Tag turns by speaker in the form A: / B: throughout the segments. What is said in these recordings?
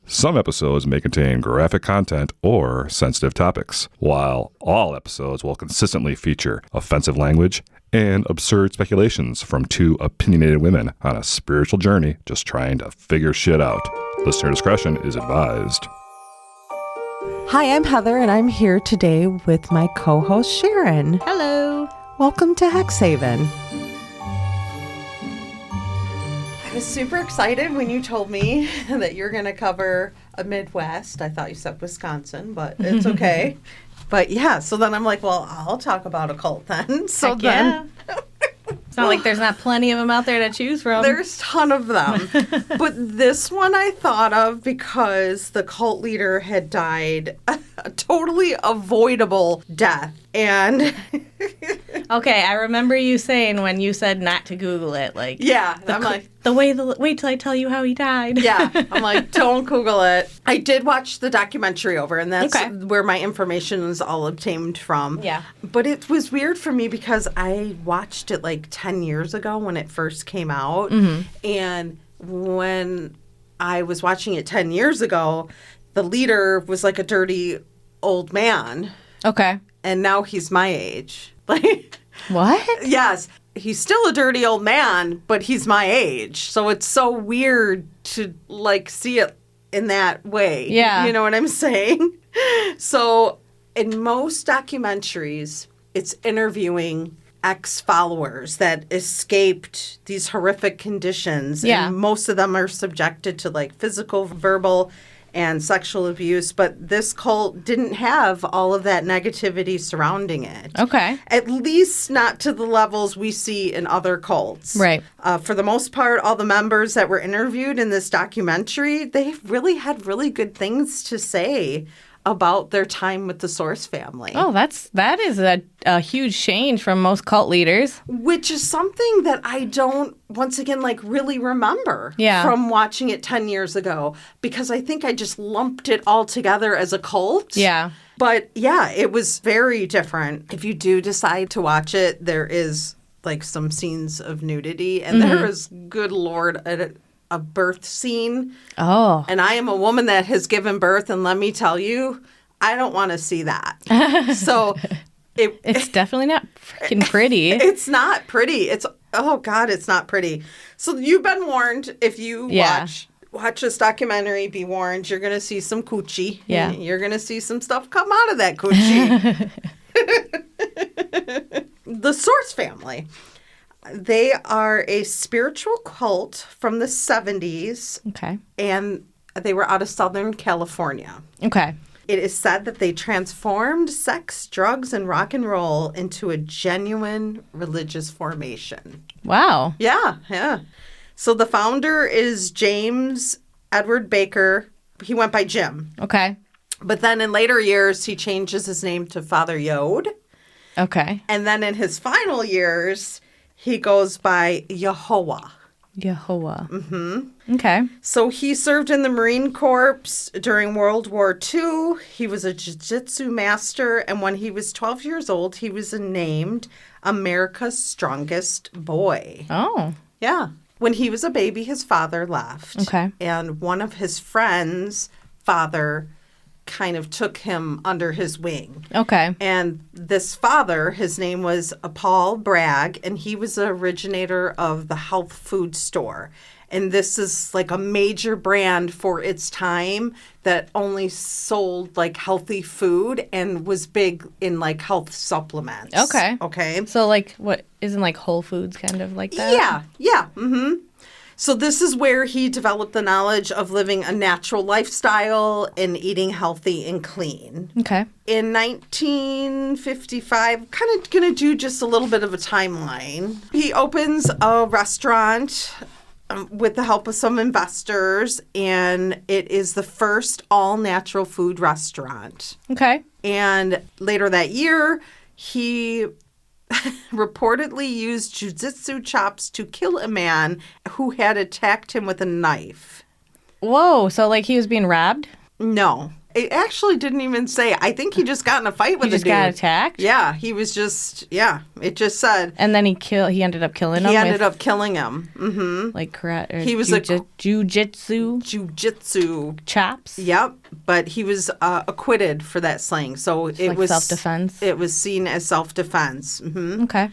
A: Some episodes may contain graphic content or sensitive topics, while all episodes will consistently feature offensive language and absurd speculations from two opinionated women on a spiritual journey just trying to figure shit out. Listener discretion is advised.
B: Hi, I'm Heather, and I'm here today with my co-host Sharon.
C: Hello.
B: Welcome to Hexhaven. I was super excited when you told me that you're going to cover a Midwest. I thought you said Wisconsin, but it's okay. But yeah, so then I'm like, well, I'll talk about a cult then. So
C: Heck
B: then...
C: yeah. It's not like there's not plenty of them out there to choose from.
B: There's a ton of them. But this one I thought of because the cult leader had died a totally avoidable death. And...
C: Okay, I remember you saying when you said not to Google it, like...
B: Yeah, I'm like...
C: Wait till I tell you how he died.
B: Yeah, I'm like, don't Google it. I did watch the documentary over, and that's where my information was all obtained from.
C: Yeah.
B: But it was weird for me because I watched it like 10 years ago when it first came out. Mm-hmm. And when I was watching it 10 years ago, the leader was like a dirty old man.
C: Okay.
B: And now he's my age. Like,
C: what?
B: Yes. He's still a dirty old man, but he's my age. So it's so weird to, like, see it in that way.
C: Yeah.
B: You know what I'm saying? So in most documentaries, it's interviewing ex-followers that escaped these horrific conditions.
C: Yeah.
B: And most of them are subjected to, like, physical, verbal, and sexual abuse, but this cult didn't have all of that negativity surrounding it.
C: Okay.
B: At least not to the levels we see in other cults.
C: Right.
B: For the most part, all the members that were interviewed in this documentary, they really had really good things to say about their time with the Source family.
C: Oh, that is a huge change from most cult leaders.
B: Which is something that I don't, once again, like really remember from watching it 10 years ago. Because I think I just lumped it all together as a cult.
C: Yeah. But
B: yeah, it was very different. If you do decide to watch it, there is like some scenes of nudity. And there is, good Lord, a birth scene.
C: Oh.
B: And I am a woman that has given birth, and let me tell you, I don't want to see that. So
C: it's definitely not freaking pretty.
B: It's not pretty. Oh God, it's not pretty. So you've been warned. If you watch this documentary, be warned, you're going to see some coochie.
C: Yeah.
B: You're going to see some stuff come out of that coochie. The Source family. They are a spiritual cult from the 70s.
C: Okay.
B: And they were out of Southern California.
C: Okay.
B: It is said that they transformed sex, drugs, and rock and roll into a genuine religious formation.
C: Wow.
B: Yeah. So the founder is James Edward Baker. He went by Jim.
C: Okay. But
B: then in later years, he changes his name to Father Yod.
C: Okay.
B: And then in his final years, he goes by Yehovah.
C: Mm-hmm. Okay.
B: So he served in the Marine Corps during World War II. He was a jiu-jitsu master, and when he was 12 years old, he was named America's Strongest Boy.
C: Oh.
B: Yeah. When he was a baby, his father left.
C: Okay.
B: And one of his friends' father kind of took him under his wing.
C: Okay.
B: And this father, his name was Paul Bragg, and he was the originator of the health food store. And this is like a major brand for its time that only sold like healthy food and was big in like health supplements.
C: Okay. So like what, isn't like Whole Foods kind of like that?
B: Yeah. Mm-hmm. So this is where he developed the knowledge of living a natural lifestyle and eating healthy and clean.
C: Okay.
B: In 1955, kind of going to do just a little bit of a timeline. He opens a restaurant with the help of some investors, and it is the first all-natural food restaurant.
C: Okay.
B: And later that year, he reportedly used jiu-jitsu chops to kill a man who had attacked him with a knife.
C: Whoa, so like he was being robbed?
B: No. it actually didn't even say. I think he just got in a fight with
C: He just got attacked?
B: Yeah, he was just, it just said.
C: And then he ended up killing him?
B: He ended up killing him. Mm-hmm.
C: Like karate,
B: he was
C: jujitsu?
B: Jujitsu.
C: Chops?
B: Yep, but he was acquitted for that slaying. So it was
C: self-defense?
B: It was seen as self-defense. Mm-hmm.
C: Okay.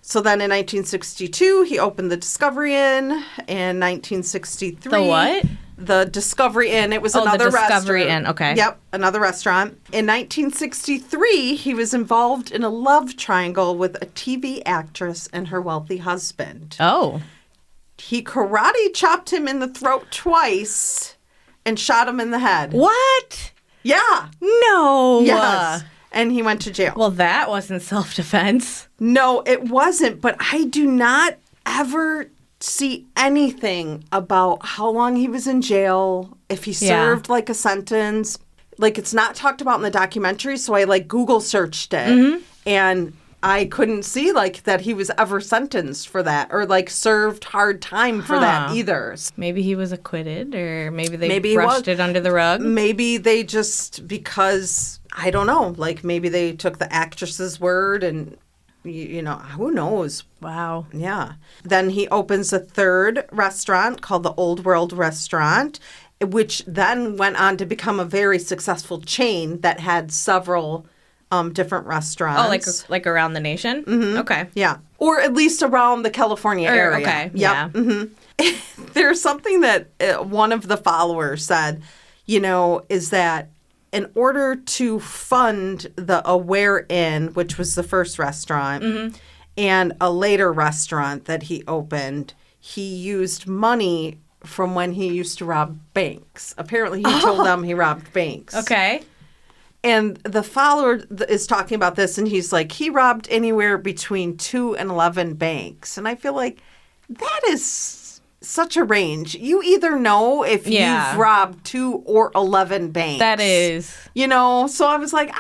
B: So then in 1962, he opened the Discovery Inn. In 1963...
C: The what?
B: The Discovery Inn. It was another restaurant.
C: Discovery Inn, okay.
B: Yep, another restaurant. In 1963, he was involved in a love triangle with a TV actress and her wealthy husband.
C: Oh.
B: He karate chopped him in the throat twice and shot him in the head.
C: What?
B: Yeah.
C: No.
B: Yes. And he went to jail.
C: Well, that wasn't self-defense.
B: No, it wasn't. But I do not ever see anything about how long he was in jail, if he served like a sentence. Like, it's not talked about in the documentary, so I Google searched it. And I couldn't see that he was ever sentenced for that or served hard time for that either.
C: Maybe he was acquitted, or maybe they brushed it under the rug.
B: Maybe they just, because I don't know, maybe they took the actress's word and who knows.
C: Wow.
B: Yeah. Then he opens a third restaurant called the Old World Restaurant, which then went on to become a very successful chain that had several different restaurants.
C: Oh, like around the nation?
B: Mm-hmm.
C: Okay.
B: Yeah. Or at least around the California area.
C: Okay.
B: Yep.
C: Yeah.
B: Mm-hmm. There's something that one of the followers said, is that in order to fund the Aware Inn, which was the first restaurant, and a later restaurant that he opened, he used money from when he used to rob banks. Apparently, he told them he robbed banks.
C: Okay.
B: And the follower is talking about this, and he's like, he robbed anywhere between 2 and 11 banks. And I feel like that is such a range. You either know if you've robbed 2 or 11 banks.
C: That is.
B: So I was like,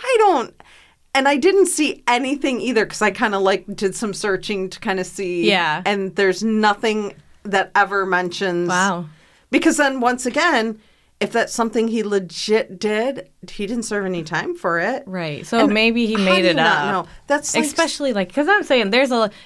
B: and I didn't see anything either, because I kind of did some searching to kind of see.
C: Yeah.
B: And there's nothing that ever mentions.
C: Wow.
B: Because then once again, if that's something he legit did, he didn't serve any time for it.
C: Right. So maybe he made it up.
B: No, that's
C: especially because I'm saying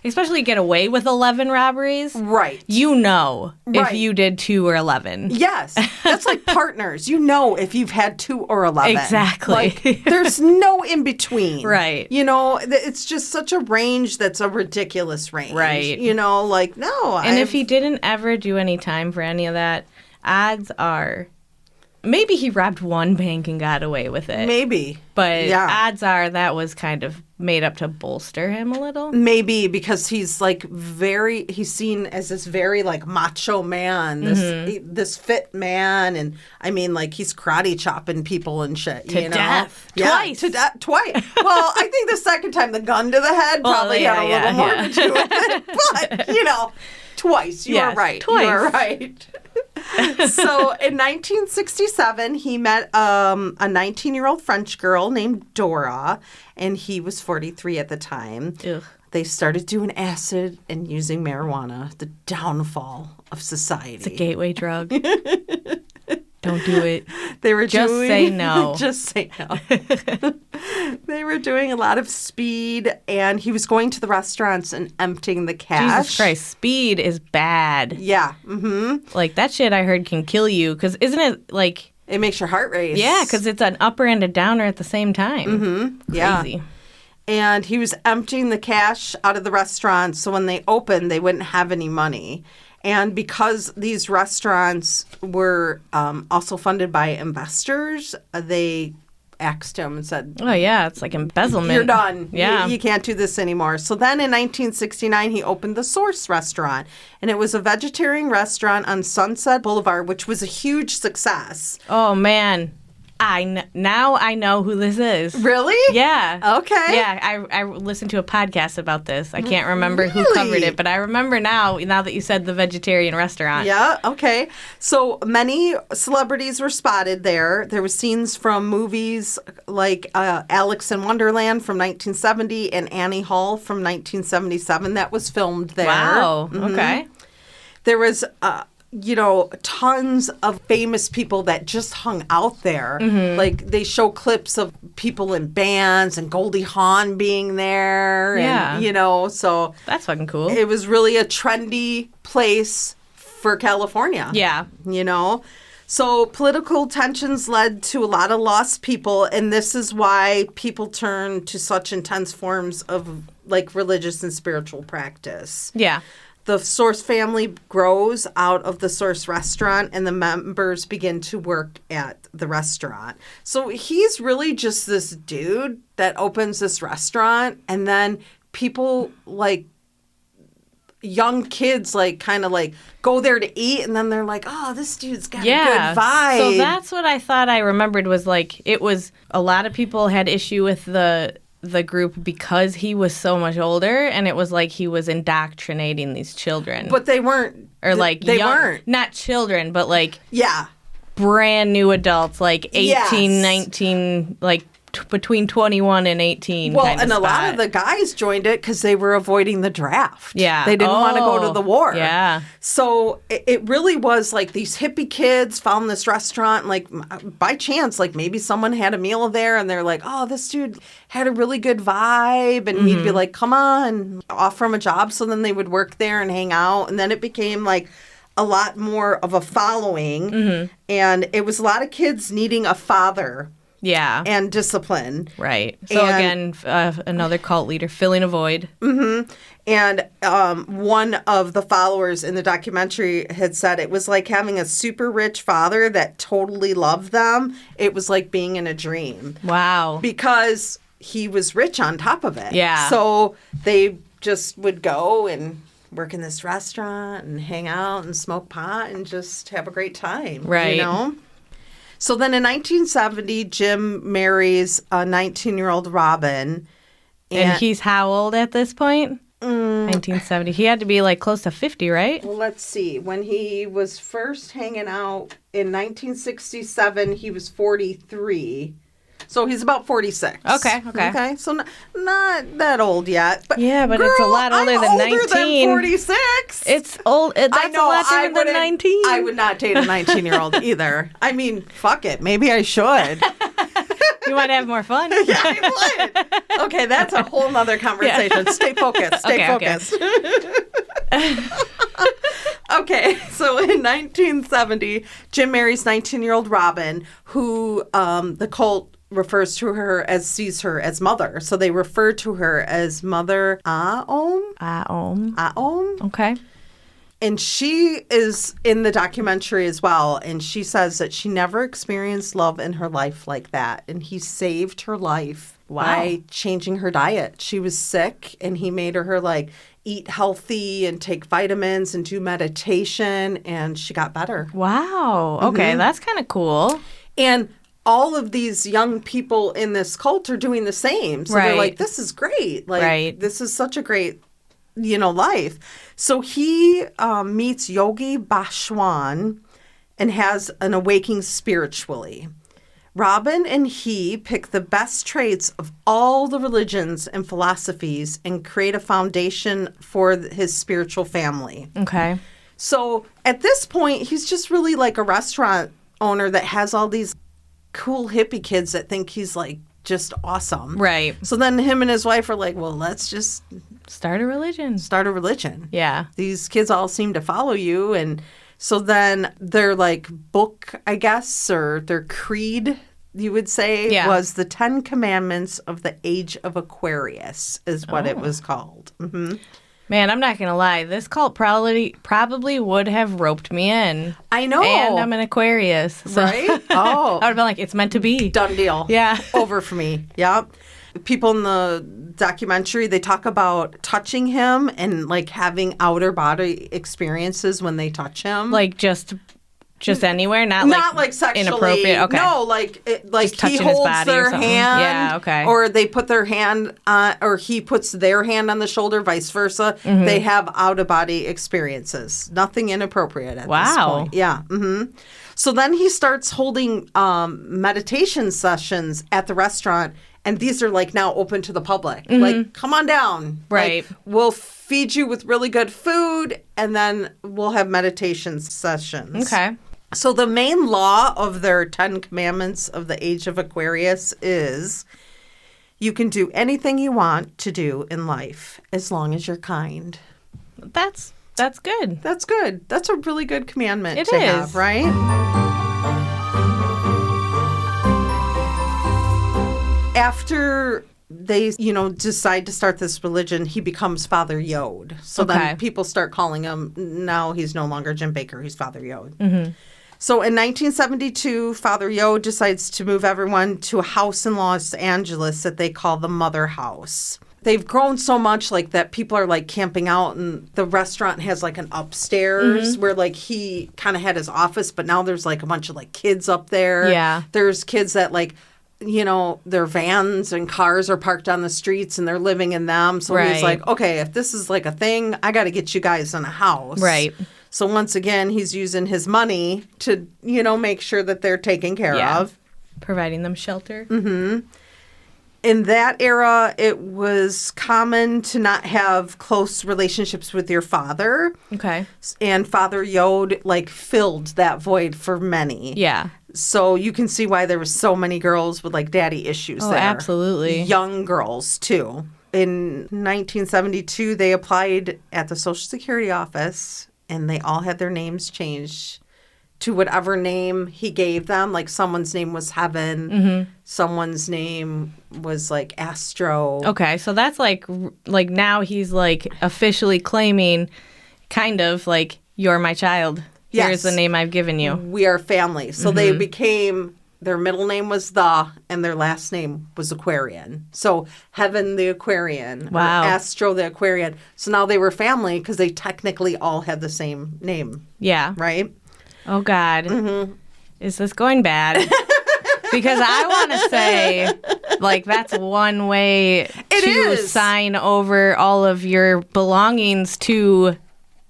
C: especially get away with 11 robberies.
B: Right.
C: If you did 2 or 11.
B: Yes. That's like Partners. If you've had 2 or 11.
C: Exactly.
B: There's no in between.
C: Right.
B: It's just such a range that's a ridiculous range.
C: Right.
B: No.
C: And if he didn't ever do any time for any of that, odds are maybe he robbed one bank and got away with it.
B: Maybe.
C: But odds are that was kind of made up to bolster him a little.
B: Maybe because he's he's seen as this very macho man, this fit man. And I mean, he's karate chopping people and shit.
C: To death.
B: Yeah,
C: twice.
B: To death. Twice. Well, I think the second time the gun to the head probably had a little more to do with it. But, twice. You are right.
C: Twice.
B: You are right. So in 1967, he met a 19-year-old French girl named Dora, and he was 43 at the time.
C: Ugh.
B: They started doing acid and using marijuana, the downfall of society.
C: It's a gateway drug. Don't do it.
B: They were
C: just say no.
B: Just say no. They were doing a lot of speed, and he was going to the restaurants and emptying the cash.
C: Jesus Christ, speed is bad.
B: Yeah. Mm-hmm.
C: That shit I heard can kill you, because isn't it
B: it makes your heart race.
C: Yeah, because it's an upper and a downer at the same time.
B: Mm-hmm.
C: Crazy.
B: Yeah. And he was emptying the cash out of the restaurants, so when they opened, they wouldn't have any money. And because these restaurants were also funded by investors, they axed him and said,
C: oh, yeah, it's like embezzlement.
B: You're done.
C: Yeah.
B: You can't do this anymore. So then in 1969, he opened the Source restaurant. And it was a vegetarian restaurant on Sunset Boulevard, which was a huge success.
C: Oh, man. Now I know who this is.
B: Really?
C: Yeah.
B: Okay.
C: Yeah, I listened to a podcast about this. I can't remember who covered it, but I remember now that you said the vegetarian restaurant.
B: Yeah, okay. So many celebrities were spotted there. There were scenes from movies like Alice in Wonderland from 1970 and Annie Hall from 1977 that was filmed there.
C: Wow.
B: Mm-hmm.
C: Okay.
B: There was tons of famous people that just hung out there. Like they show clips of people in bands and Goldie Hawn being there.
C: Yeah.
B: And, so
C: That's fucking cool.
B: it was really a trendy place for California.
C: Yeah.
B: So political tensions led to a lot of lost people, and this is why people turn to such intense forms of like religious and spiritual practice.
C: Yeah.
B: The Source family grows out of the Source restaurant, and the members begin to work at the restaurant. So he's really just this dude that opens this restaurant, and then people like young kids like kind of like go there to eat, and then they're like, oh, this dude's got a good vibe.
C: So that's what I thought I remembered was like it was a lot of people had issue with the group because he was so much older, and it was like he was indoctrinating these children.
B: But they weren't.
C: Or like
B: they
C: young,
B: weren't.
C: not children, but like
B: Yeah.
C: brand new adults, like 18,
B: Yes.
C: 19, like between 21 and 18.
B: Well,
C: kind
B: and
C: of
B: a lot
C: spot.
B: of the guys joined it because they were avoiding the draft.
C: Yeah.
B: They didn't want to go to
C: Oh,
B: the war.
C: yeah.
B: So it really was like these hippie kids found this restaurant, like by chance, like maybe someone had a meal there and they're like, oh, this dude had a really good vibe. And he'd be like, come on, offer him a job. So then they would work there and hang out. And then it became like a lot more of a following. And it was a lot of kids needing a father.
C: Yeah.
B: And discipline.
C: Right. So
B: And-
C: again, another cult leader filling a void.
B: And one of the followers in the documentary had said it was like having a super rich father that totally loved them. It was like being in a dream
C: Wow.
B: because he was rich on top of it.
C: Yeah.
B: So they just would go and work in this restaurant and hang out and smoke pot and just have a great time.
C: Right.
B: So then in 1970, Jim marries a 19-year-old Robin.
C: And he's how old at this point? 1970. He had to be like close to 50, right?
B: Well, let's see. When he was first hanging out in 1967, he was 43. So he's about 46.
C: Okay.
B: So not that old yet. But
C: Yeah, but it's a lot older
B: I'm
C: than
B: older
C: 19.
B: Than 46.
C: It's old. That's
B: I know,
C: a lot
B: I
C: different than
B: wouldn't-
C: 19.
B: I would not date a 19-year-old either. I mean, fuck it. Maybe I should.
C: You might have more fun.
B: Yeah, I would. Okay, that's a whole nother conversation. Stay focused. Stay
C: Okay.
B: focused. Okay, so in 1970, Jim marries 19-year-old Robin, who the cult sees her as mother. So they refer to her as Mother Aom. Aom.
C: Okay.
B: And she is in the documentary as well. And she says that she never experienced love in her life like that. And he saved her life by changing her diet. She was sick and he made her like eat healthy and take vitamins and do meditation. And she got better.
C: Wow. Okay, that's kind of cool.
B: And all of these young people in this cult are doing the same. So they're
C: Right.
B: like, this is great. Like,
C: Right.
B: this is such a great, life. So he meets Yogi Bhaswan and has an awakening spiritually. Robin and he pick the best traits of all the religions and philosophies and create a foundation for his spiritual family.
C: Okay.
B: So at this point, he's just really like a restaurant owner that has all these cool hippie kids that think he's like just awesome.
C: Right.
B: So then him and his wife are like, well, let's just
C: Start a religion.
B: start a religion.
C: Yeah.
B: These kids all seem to follow you. And so then their like book, I guess, or their creed, you would say,
C: Yeah.
B: was the 10 Commandments of the Age of Aquarius is what it was called. Mm-hmm.
C: Man, I'm not gonna lie. This cult probably would have roped me in.
B: I know.
C: And I'm an Aquarius, so
B: Right? Oh.
C: I would have been like, it's meant to be.
B: Done deal.
C: Yeah.
B: Over for me. Yep. People in the documentary, they talk about touching him and like having outer body experiences when they touch him.
C: Like just anywhere, not
B: like sexually.
C: inappropriate. Okay.
B: No, like
C: Just
B: he
C: touching his
B: holds
C: body or
B: their
C: something.
B: hand.
C: Yeah, okay.
B: Or they put their hand on, or he puts their hand on the shoulder, vice versa.
C: Mm-hmm.
B: They have out of body experiences. Nothing inappropriate at this
C: Wow.
B: point. Yeah. Mm-hmm. So then he starts holding meditation sessions at the restaurant And these are like now open to the public. Like, come on down.
C: Right.
B: Like, we'll feed you with really good food, and then we'll have meditation sessions.
C: Okay.
B: So the main law of their 10 commandments of the age of Aquarius is you can do anything you want to do in life as long as you're kind.
C: That's good.
B: That's good. That's a really good commandment
C: It
B: to
C: is.
B: have, right? After they, decide to start this religion, he becomes Father Yod. So then people start calling him, now he's no longer Jim Baker, he's Father Yod. So in 1972, Father Yod decides to move everyone to a house in Los Angeles that they call the Mother House. They've grown so much like that people are like camping out, and the restaurant has like an upstairs where like he kind of had his office, but now there's like a bunch of like kids up there.
C: Yeah.
B: There's kids that like, their vans and cars are parked on the streets and they're living in them. So he's like, okay, if this is like a thing, I got to get you guys in a house.
C: Right.
B: So once again, he's using his money to, make sure that they're taken care of.
C: Providing them shelter.
B: In that era, it was common to not have close relationships with your father.
C: Okay.
B: And Father Yod, filled that void for many.
C: Yeah.
B: So you can see why there was so many girls with, daddy issues there.
C: Absolutely.
B: Young girls, too. In 1972, they applied at the Social Security office, and they all had their names changed to whatever name he gave them. Like, someone's name was Heaven. Someone's name was, Astro.
C: Okay, so that's, like now he's, officially claiming kind of, you're my child.
B: Yes.
C: Here's the name I've given you.
B: We are family. So they became, their middle name was and their last name was Aquarian. So Heaven the Aquarian.
C: Wow.
B: Or Astro the Aquarian. So now they were family because they technically all had the same name.
C: Yeah.
B: Right?
C: Oh, God. Is this going bad? Because I want to say, that's one way to sign over all of your belongings to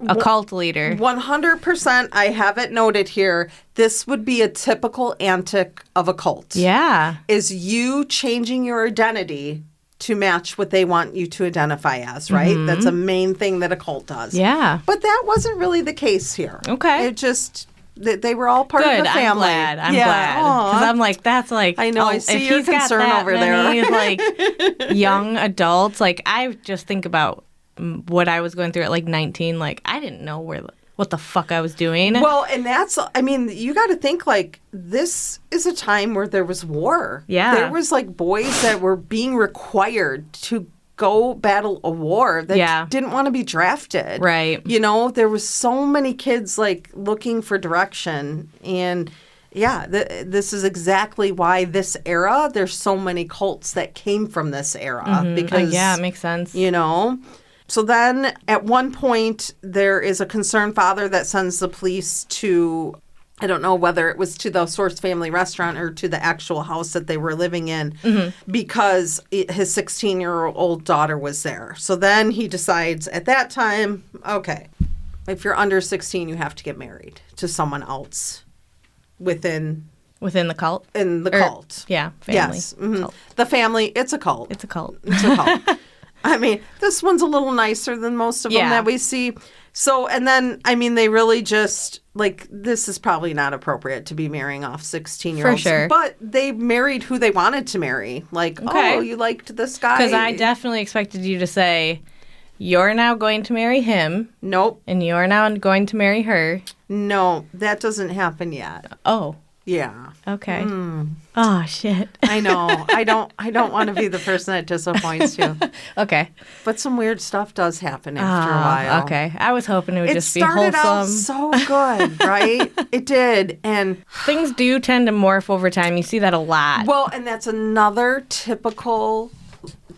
C: a cult leader.
B: 100%. I have it noted here. This would be a typical antic of a cult.
C: Yeah.
B: Is you changing your identity to match what they want you to identify as, right? That's a main thing that a cult does.
C: Yeah.
B: But that wasn't really the case here.
C: Okay.
B: It just, they were all part of the family.
C: I'm glad. Because I'm that's
B: I know, I see your concern over
C: there. Young adults, I just think about what I was going through at 19, I didn't know what the fuck I was doing.
B: Well, and that's, you got to think this is a time where there was war.
C: Yeah.
B: There was boys that were being required to go battle a war that didn't want to be drafted.
C: Right.
B: There was so many kids looking for direction, and this is exactly why this era, there's so many cults that came from this era because
C: it makes sense.
B: So then at one point, there is a concerned father that sends the police to, I don't know whether it was to the Source Family Restaurant or to the actual house that they were living in, because his 16-year-old daughter was there. So then he decides at that time, okay, if you're under 16, you have to get married to someone else within
C: the cult?
B: In the cult.
C: Yeah, family.
B: Yes.
C: Cult.
B: The family, it's a cult.
C: It's a cult.
B: It's a cult. This one's a little nicer than most of them that we see. So, and then, they really just, this is probably not appropriate to be marrying off 16-year-olds.
C: For sure.
B: But they married who they wanted to marry. Oh, you liked this guy?
C: Because I definitely expected you to say, you're now going to marry him.
B: Nope.
C: And you're now going to marry her.
B: No, that doesn't happen yet.
C: Oh.
B: Yeah.
C: Okay. Oh, shit.
B: I know. I don't want to be the person that disappoints you.
C: Okay.
B: But some weird stuff does happen after a while.
C: Okay. I was hoping it would just be
B: wholesome. It started out so good, right? It did. And
C: things do tend to morph over time. You see that a lot.
B: Well, and that's another typical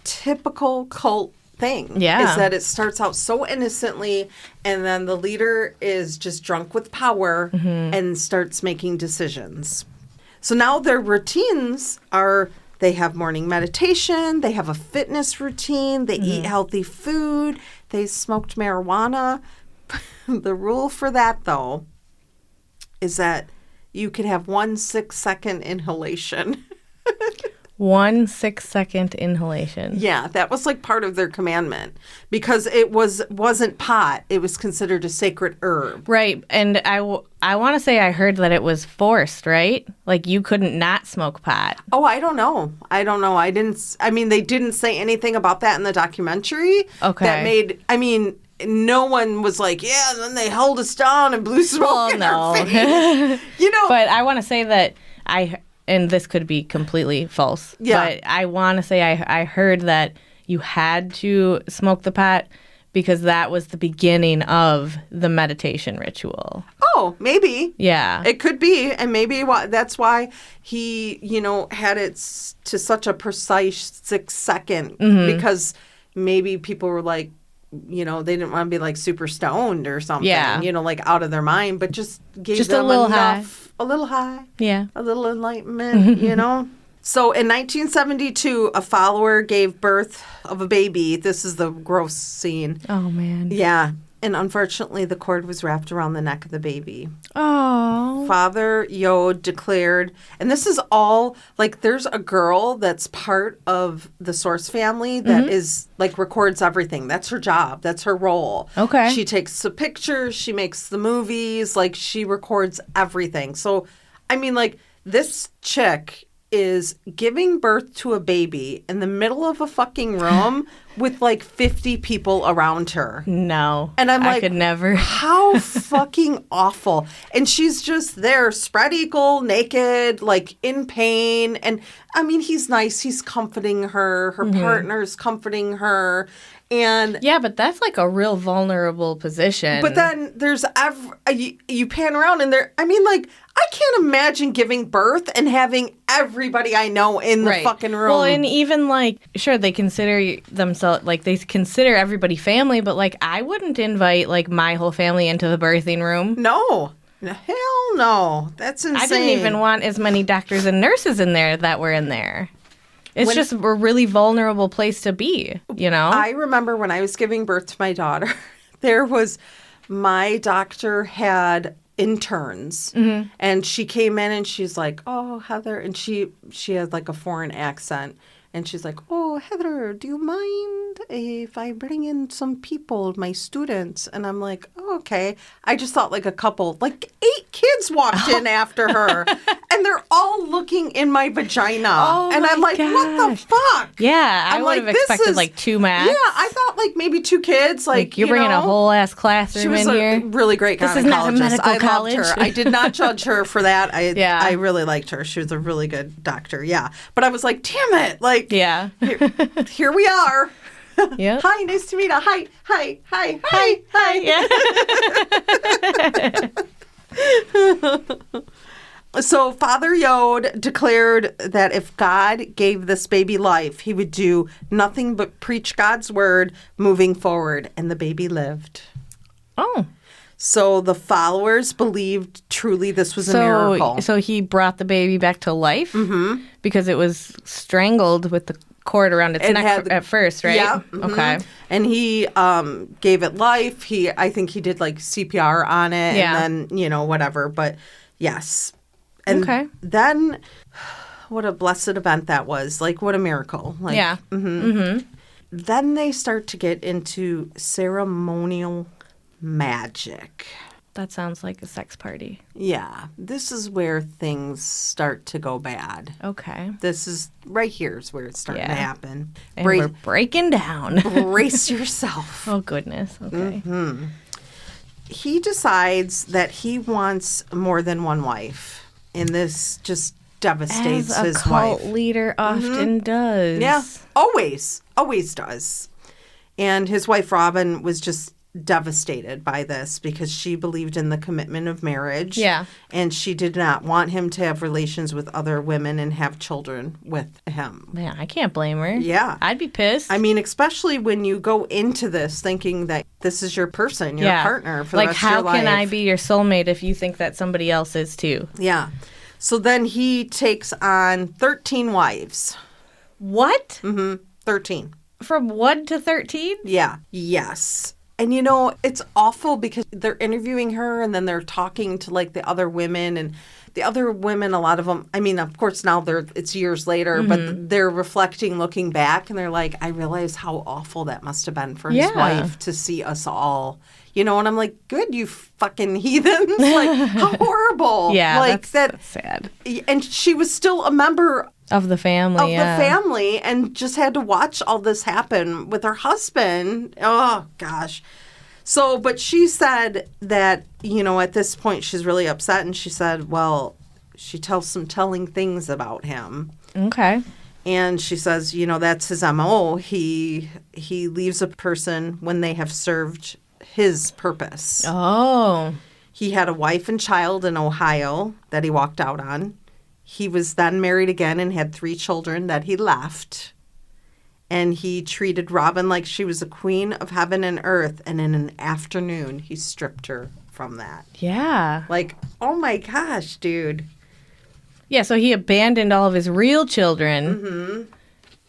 B: cult thing.
C: Yeah.
B: Is that it starts out so innocently, and then the leader is just drunk with power and starts making decisions. So now their routines are, they have morning meditation, they have a fitness routine, they eat healthy food, they smoked marijuana. The rule for that, though, is that you could have 1 6-second inhalation.
C: 1 6-second inhalation.
B: Yeah, that was like part of their commandment because it wasn't pot. It was considered a sacred herb.
C: Right. And I want to say I heard that it was forced, right? Like you couldn't not smoke pot.
B: Oh, I don't know. They didn't say anything about that in the documentary.
C: Okay.
B: No one was like, yeah, and then they held us down and blew smoke in our face.
C: But I want to say that and this could be completely false, but I want to say I heard that you had to smoke the pot because that was the beginning of the meditation ritual.
B: Oh, maybe.
C: Yeah.
B: It could be. And maybe that's why he, had it to such a precise 6 second because maybe people were like, they didn't want to be like super stoned or something, like out of their mind, but just gave them
C: a little
B: enough. A little high.
C: Yeah.
B: A little enlightenment, So in 1972, a follower gave birth of a baby. This is the gross scene.
C: Oh, man.
B: Yeah. And unfortunately, the cord was wrapped around the neck of the baby.
C: Oh.
B: Father Yod declared, and this is all, like, there's a girl that's part of the Source family that is, like, records everything. That's her job. That's her role.
C: Okay.
B: She takes the pictures. She makes the movies. Like, she records everything. So, this chick is giving birth to a baby in the middle of a fucking room with like 50 people around her.
C: No.
B: And I'm like,
C: I could never.
B: How fucking awful. And she's just there, spread eagle, naked, like in pain. And he's nice. He's comforting her. Her partner's comforting her. And
C: yeah, but that's like a real vulnerable position.
B: But then there's you pan around and I can't imagine giving birth and having everybody I know in the fucking room.
C: Well, and even sure, they consider themselves they consider everybody family, but I wouldn't invite my whole family into the birthing room.
B: No. Hell no. That's insane.
C: I didn't even want as many doctors and nurses in there that were in there. It's just a really vulnerable place to be,
B: I remember when I was giving birth to my daughter, my doctor had interns and she came in and she's like, oh, Heather, and she had like a foreign accent. And she's like, oh, Heather, do you mind if I bring in some people, my students? And I'm like, oh, okay. I just thought like a couple, 8 kids walked in after her. And they're all looking in my vagina. Oh, and I'm like, what the fuck?
C: Yeah, I would have expected 2 max.
B: Yeah, I thought maybe 2 kids.
C: You're bringing a whole ass classroom in here.
B: She was a really great gynecologist.
C: This is not a medical college.
B: Loved her. I did not judge her for that. I really liked her. She was a really good doctor. Yeah. But I was like, damn it.
C: Yeah.
B: Here we are.
C: Yeah.
B: Hi, nice to meet you. Hi.
C: Yeah.
B: So Father Yod declared that if God gave this baby life, he would do nothing but preach God's word moving forward, and the baby lived.
C: Oh.
B: So the followers believed truly this was a miracle.
C: So he brought the baby back to life because it was strangled with the cord around its neck at first, right?
B: Yeah.
C: Okay.
B: And he gave it life. I think he did CPR on it and then, whatever. But yes. And then what a blessed event that was. What a miracle.
C: Yeah.
B: Then they start to get into ceremonial magic.
C: That sounds like a sex party.
B: Yeah. This is where things start to go bad.
C: Okay.
B: This is right here is where it's starting to happen.
C: And we're breaking down.
B: Brace yourself.
C: Oh, goodness. Okay.
B: He decides that he wants more than one wife. And this just devastates his wife.
C: As a cult leader often does.
B: Yeah. Always does. And his wife, Robin, was just devastated by this because she believed in the commitment of marriage.
C: Yeah.
B: And she did not want him to have relations with other women and have children with him.
C: Man, I can't blame her.
B: Yeah.
C: I'd be pissed.
B: Especially when you go into this thinking that this is your person, your partner for the rest of your life.
C: How can I be your soulmate if you think that somebody else is too?
B: Yeah. So then he takes on 13 wives.
C: What?
B: 13.
C: From 1 to 13?
B: Yeah. Yes. And, it's awful because they're interviewing her and then they're talking to, the other women. And the other women, a lot of them, I mean, of course, now it's years later, but they're reflecting, looking back, and they're like, I realize how awful that must have been for his wife to see us all. You know, and I'm like, good, you fucking heathens. Like, how horrible.
C: Yeah,
B: like,
C: that's sad.
B: And she was still a member
C: of the family.
B: And just had to watch all this happen with her husband. Oh, gosh. So, but she said that, you know, at this point she's really upset, and she said, well, she tells some telling things about him.
C: Okay.
B: And she says, you know, that's his MO. He leaves a person when they have served his purpose.
C: Oh.
B: He had a wife and child in Ohio that he walked out on. He was then married again and had 3 children that he left. And he treated Robin like she was a queen of heaven and earth. And in an afternoon, he stripped her from that.
C: Yeah.
B: Like, oh my gosh, dude.
C: Yeah, so he abandoned all of his real children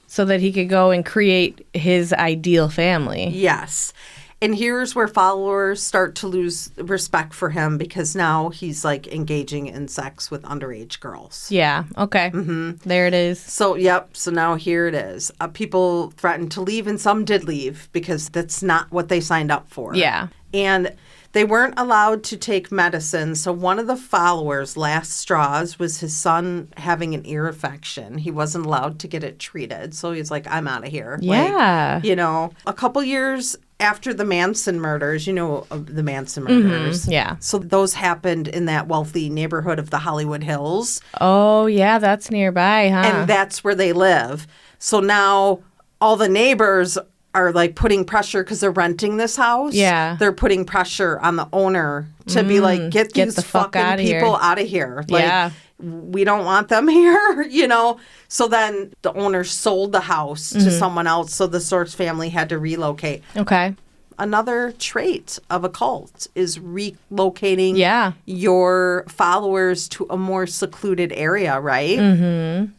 C: so that he could go and create his ideal family.
B: Yes. And here's where followers start to lose respect for him, because now he's like engaging in sex with underage girls.
C: Yeah. Okay. There it is.
B: So, yep. So now here it is. People threatened to leave, and some did leave because that's not what they signed up for.
C: Yeah.
B: And they weren't allowed to take medicine. So one of the followers' last straws was his son having an ear infection. He wasn't allowed to get it treated. So he's like, I'm out of here.
C: Yeah.
B: Like, you know, a couple years after the Manson murders, you know, the Manson murders.
C: Yeah.
B: So those happened in that wealthy neighborhood of the Hollywood Hills.
C: Oh, yeah, that's nearby, huh?
B: And that's where they live. So now all the neighbors are like putting pressure because they're renting this house.
C: Yeah.
B: They're putting pressure on the owner to be like, get these
C: the fuck
B: fucking people out of here. Like,
C: yeah.
B: We don't want them here, you know? So then the owner sold the house to someone else. So the Source family had to relocate.
C: Okay.
B: Another trait of a cult is relocating your followers to a more secluded area, right? Mm-hmm.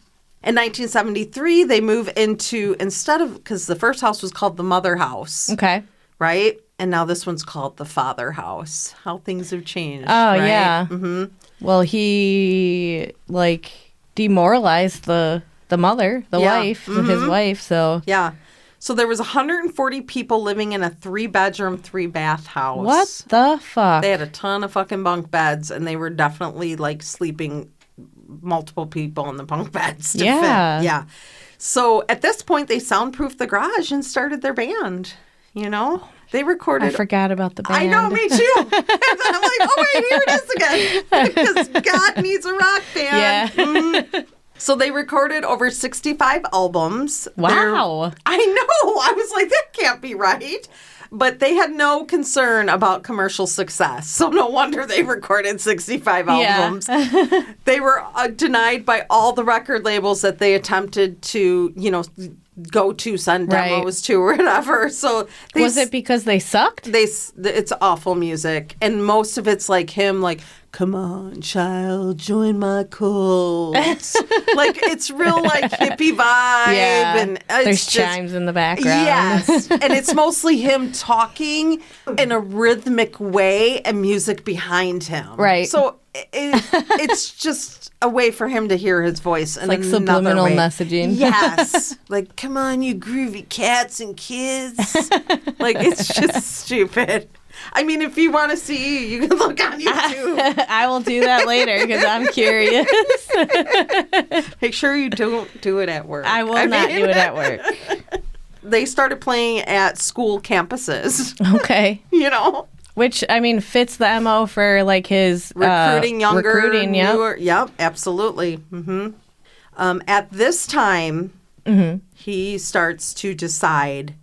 B: In 1973, they move into, because the first house was called the Mother House.
C: Okay.
B: Right? And now this one's called the Father House. How things have changed.
C: Oh,
B: right?
C: yeah. Mm-hmm. Well, he, like, demoralized the mother, wife, his wife, so.
B: Yeah. So there was 140 people living in a 3-bedroom, 3-bath house.
C: What the fuck?
B: They had a ton of fucking bunk beds, and they were definitely, like, sleeping multiple people in the bunk beds to fit. Yeah. So at this point, they soundproofed the garage and started their band, you know? They recorded.
C: I forgot about the band.
B: I know, me too. And then I'm like, oh, wait, here it is again. Because God needs a rock band. Yeah. So they recorded over 65 albums.
C: Wow.
B: I know. I was like, that can't be right. But they had no concern about commercial success. So no wonder they recorded 65 albums. Yeah. They were denied by all the record labels that they attempted to, you know, go to send demos to or whatever. So
C: was it because they sucked?
B: It's awful music, and most of it's like him, like, come on, child, join my cult. Like, it's real, like, hippie vibe.
C: Yeah,
B: and
C: there's chimes in the background.
B: Yes, and it's mostly him talking in a rhythmic way and music behind him.
C: Right.
B: So it's just a way for him to hear his voice. And
C: like subliminal messaging.
B: Yes. Like, come on, you groovy cats and kids. Like, it's just stupid. I mean, if you want to see, you can look on YouTube.
C: I will do that later because I'm curious.
B: Make sure you don't do it at work.
C: I will not do it at work.
B: They started playing at school campuses.
C: Okay.
B: You know?
C: Which, I mean, fits the MO for, like, his...
B: recruiting younger, newer.
C: Yep.
B: Yep, absolutely. Mm-hmm. At this time, he starts to decide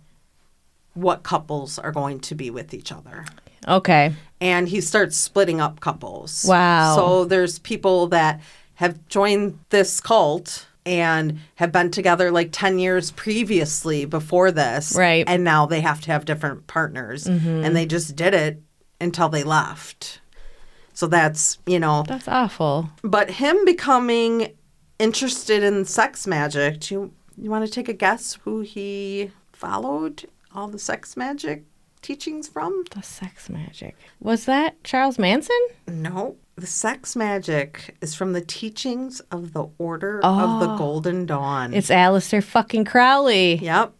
B: what couples are going to be with each other.
C: Okay.
B: And he starts splitting up couples.
C: Wow.
B: So there's people that have joined this cult and have been together like 10 years previously before this.
C: Right.
B: And now they have to have different partners. And they just did it until they left. So that's, you know.
C: That's awful.
B: But him becoming interested in sex magic, you want to take a guess who he followed all the sex magic teachings from?
C: The sex magic. Was that Charles Manson?
B: No. The sex magic is from the teachings of the Order of the Golden Dawn.
C: It's Alistair fucking Crowley.
B: Yep.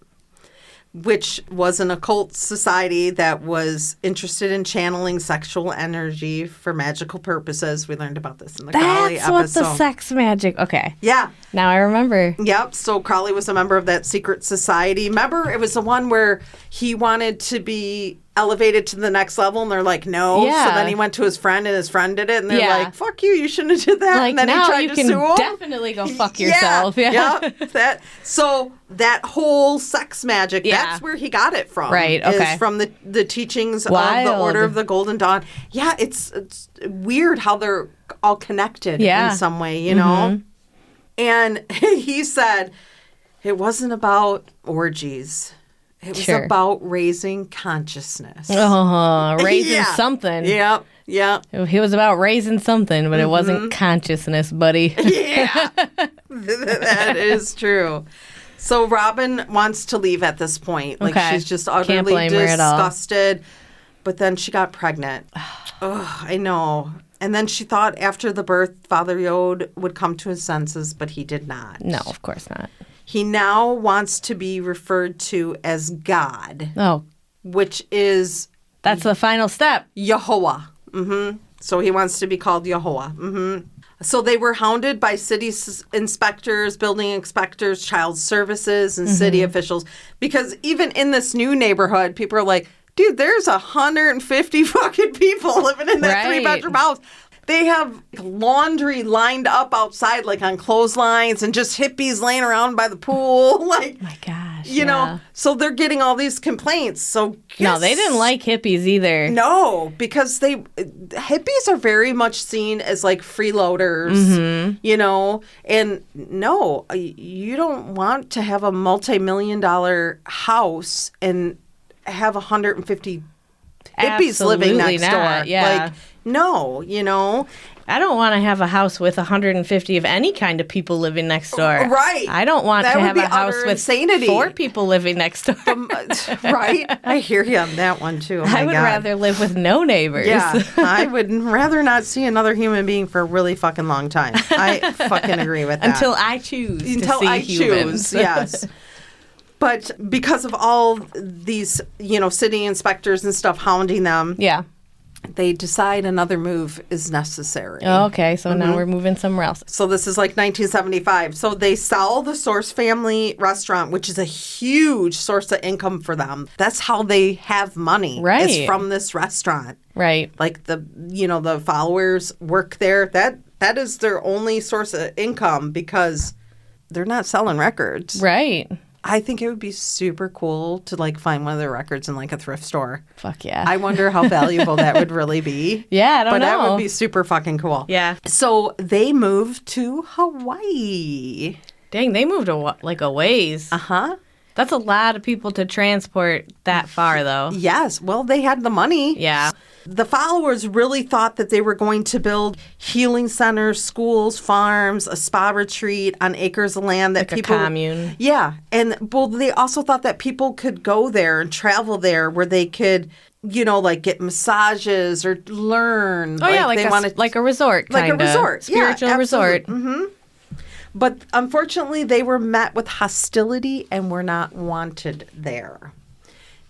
B: Which was an occult society that was interested in channeling sexual energy for magical purposes. We learned about this in the Crowley episode.
C: That's what the sex magic... Okay.
B: Yeah.
C: Now I remember.
B: Yep. So Crowley was a member of that secret society. Remember, it was the one where he wanted to be elevated to the next level, and they're like, no.
C: Yeah.
B: So then he went to his friend, and his friend did it, and they're
C: Yeah.
B: like, fuck you, you shouldn't have did that.
C: Like,
B: and then
C: now
B: he tried
C: you
B: to
C: can
B: sue him.
C: definitely go fuck yourself. Yeah.
B: So that whole sex magic,
C: Yeah.
B: that's where he got it from.
C: Right, okay.
B: Is from the teachings
C: Wild.
B: of the Order of the Golden Dawn. Yeah, it's weird how they're all connected
C: Yeah.
B: in some way, you know? And he said it wasn't about orgies. It was
C: Sure.
B: about raising consciousness.
C: Raising something.
B: Yep.
C: He was about raising something, but it wasn't consciousness, buddy.
B: Yeah. That is true. So Robin wants to leave at this point. Like,
C: Okay.
B: she's just
C: Can't
B: utterly
C: blame her at all.
B: disgusted. But then she got pregnant. Oh, I know. And then she thought after the birth, Father Yod would come to his senses, but he did not.
C: No, of course not.
B: He now wants to be referred to as God,
C: Oh,
B: which is
C: that's the final step.
B: Yehovah. So he wants to be called Yehovah. So they were hounded by city inspectors, building inspectors, child services, and city officials. Because even in this new neighborhood, people are like, dude, there's 150 fucking people living in that
C: Right.
B: 3-bedroom house. They have laundry lined up outside, like on clotheslines, and just hippies laying around by the pool. Like,
C: My gosh.
B: you know, so they're getting all these complaints. So
C: No, they didn't like hippies either.
B: No, because hippies are very much seen as like freeloaders, you know, and no, you don't want to have a multi-million-dollar house and have 150 hippies living
C: Absolutely
B: next
C: not,
B: door.
C: yeah.
B: Like, no, you know.
C: I don't want to have a house with 150 of any kind of people living next door.
B: Right.
C: I don't want
B: That
C: to
B: would
C: have
B: be
C: a house
B: utter
C: with
B: insanity.
C: 4 people living next door.
B: Right? I hear you on that one, too. Oh, my
C: I would
B: God.
C: rather live with no neighbors.
B: Yeah, I would rather not see another human being for a really fucking long time. I fucking agree with that.
C: Until I choose
B: Until
C: to see
B: I
C: humans.
B: choose, yes. But because of all these, you know, city inspectors and stuff hounding them,
C: Yeah.
B: they decide another move is necessary.
C: Oh, okay, so now we're moving somewhere else.
B: So this is like 1975. So they sell the Source Family Restaurant, which is a huge source of income for them. That's how they have money.
C: Right.
B: It's from this restaurant.
C: Right.
B: Like the followers work there. That is their only source of income because they're not selling records.
C: Right.
B: I think it would be super cool to like find one of their records in like a thrift store.
C: Fuck yeah.
B: I wonder how valuable that would really be.
C: Yeah, I don't
B: but
C: know.
B: that would be super fucking cool.
C: Yeah.
B: So they moved to Hawaii.
C: Dang, they moved a ways.
B: Uh-huh.
C: That's a lot of people to transport that far, though.
B: Yes. Well, they had the money.
C: Yeah.
B: The followers really thought that they were going to build healing centers, schools, farms, a spa retreat on acres of land that
C: Like
B: people...
C: a commune.
B: Yeah. And well, they also thought that people could go there and travel there where they could, you know, like get massages or learn.
C: Oh, yeah, like
B: they
C: a,
B: wanted,
C: like a resort,
B: like
C: kinda.
B: a resort.
C: Spiritual
B: Yeah,
C: resort.
B: Mm-hmm. But unfortunately, they were met with hostility and were not wanted there.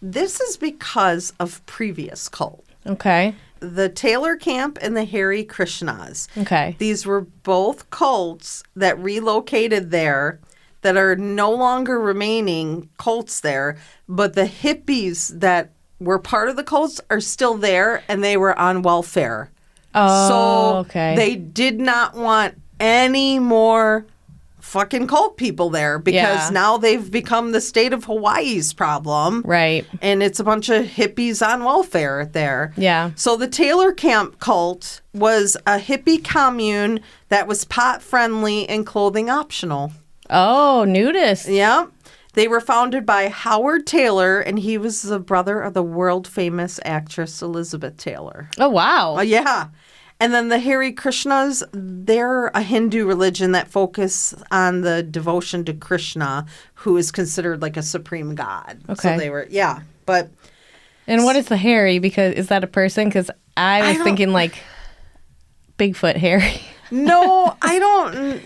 B: This is because of previous cults.
C: Okay.
B: The Taylor Camp and the Hare Krishnas.
C: Okay.
B: These were both cults that relocated there that are no longer remaining cults there, but the hippies that were part of the cults are still there and they were on welfare.
C: Oh,
B: So
C: okay.
B: they did not want any more fucking cult people there because
C: Yeah.
B: now they've become the state of Hawaii's problem.
C: Right.
B: And it's a bunch of hippies on welfare there.
C: Yeah.
B: So the Taylor Camp cult was a hippie commune that was pot friendly and clothing optional.
C: Oh, nudist.
B: Yeah. They were founded by Howard Taylor, and he was the brother of the world famous actress Elizabeth Taylor.
C: Oh, wow.
B: Yeah. And then the Hare Krishnas, they're a Hindu religion that focus on the devotion to Krishna, who is considered like a supreme god.
C: Okay.
B: So they were, yeah. But
C: And what is the hairy? Because is that a person? Because I was
B: don't-
C: thinking like Bigfoot Harry?
B: No, I don't.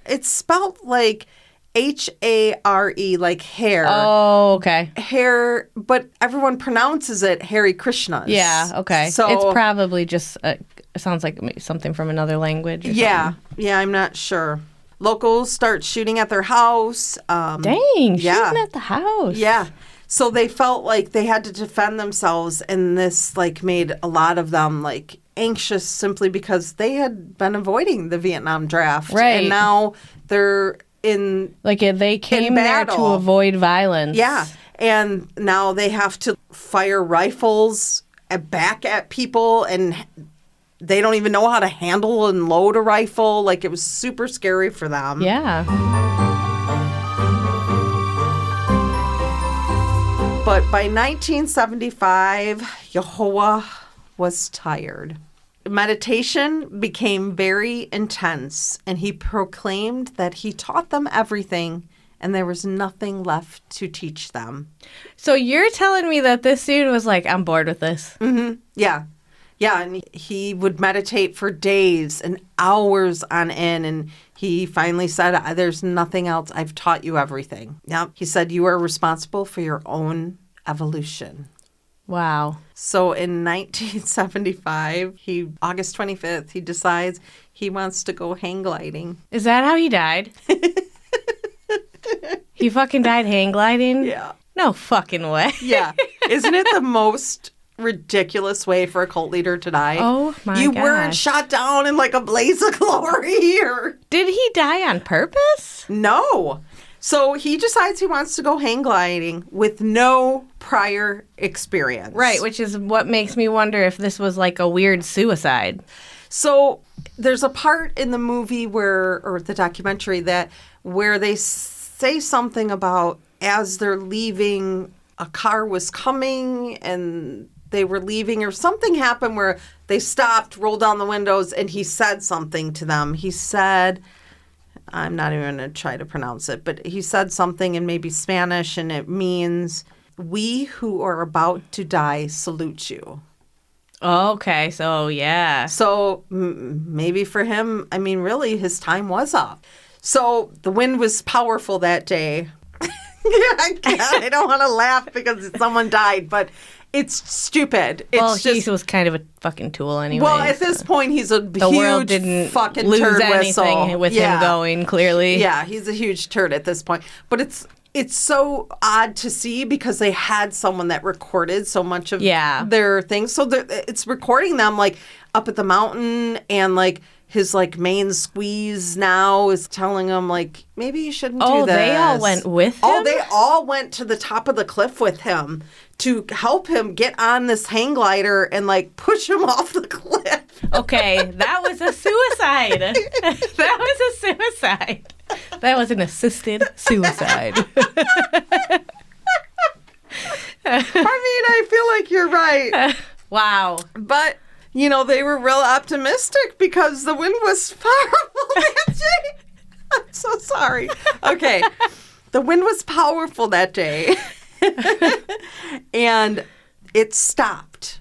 B: It's spelled like Hare, like hair.
C: Oh, okay.
B: Hair, but everyone pronounces it Hare Krishnas.
C: Yeah, okay.
B: So
C: it's probably just, it sounds like something from another language. Or
B: yeah, I'm not sure. Locals start shooting at their house.
C: Dang,
B: yeah.
C: shooting at the house.
B: Yeah. So they felt like they had to defend themselves, and this like made a lot of them like anxious simply because they had been avoiding the Vietnam draft.
C: Right.
B: And now they're in
C: Like they came there to
B: battle.
C: avoid violence.
B: Yeah. And now they have to fire rifles back at people, and they don't even know how to handle and load a rifle. Like, it was super scary for them.
C: Yeah.
B: But by 1975, Yehovah was tired. Meditation became very intense, and he proclaimed that he taught them everything, and there was nothing left to teach them.
C: So you're telling me that this dude was like, I'm bored with this.
B: Mm-hmm. Yeah. Yeah, and he would meditate for days and hours on end, and he finally said, there's nothing else. I've taught you everything. Yep. He said, you are responsible for your own evolution.
C: Wow.
B: So in 1975, August 25th, he decides he wants to go hang gliding.
C: Is that how he died? He fucking died hang gliding?
B: Yeah.
C: No fucking way.
B: Yeah. Isn't it the most ridiculous way for a cult leader to die?
C: Oh my
B: You
C: gosh.
B: weren't shot down in like a blaze of glory or...
C: Did he die on purpose?
B: No. So he decides he wants to go hang gliding with no prior experience.
C: Right, which is what makes me wonder if this was like a weird suicide.
B: So there's a part in the movie or the documentary where they say something about as they're leaving, a car was coming and they were leaving, or something happened where they stopped, rolled down the windows, and he said something to them. He said, I'm not even going to try to pronounce it, but he said something in maybe Spanish, and it means, we who are about to die salute you.
C: Okay, so yeah.
B: So maybe for him, I mean, really, his time was up. So the wind was powerful that day. I don't want to laugh because someone died, but it's stupid. It's
C: he was kind of a fucking tool anyway.
B: Well, at this point, he's a
C: the
B: huge
C: world didn't
B: fucking
C: lose
B: turd
C: anything
B: whistle.
C: with him going, clearly.
B: Yeah, he's a huge turd at this point. But it's so odd to see because they had someone that recorded so much of their things. So it's recording them like up at the mountain, and like his like main squeeze now is telling him like, maybe you shouldn't do this.
C: Oh, they all went with him?
B: Oh, they all went to the top of the cliff with him to help him get on this hang glider and like push him off the cliff.
C: Okay, that was a suicide. That was a suicide. That was an assisted suicide.
B: I mean, I feel like you're right.
C: Wow.
B: But, you know, they were real optimistic because the wind was powerful that day. I'm so sorry. Okay. The wind was powerful that day. And it stopped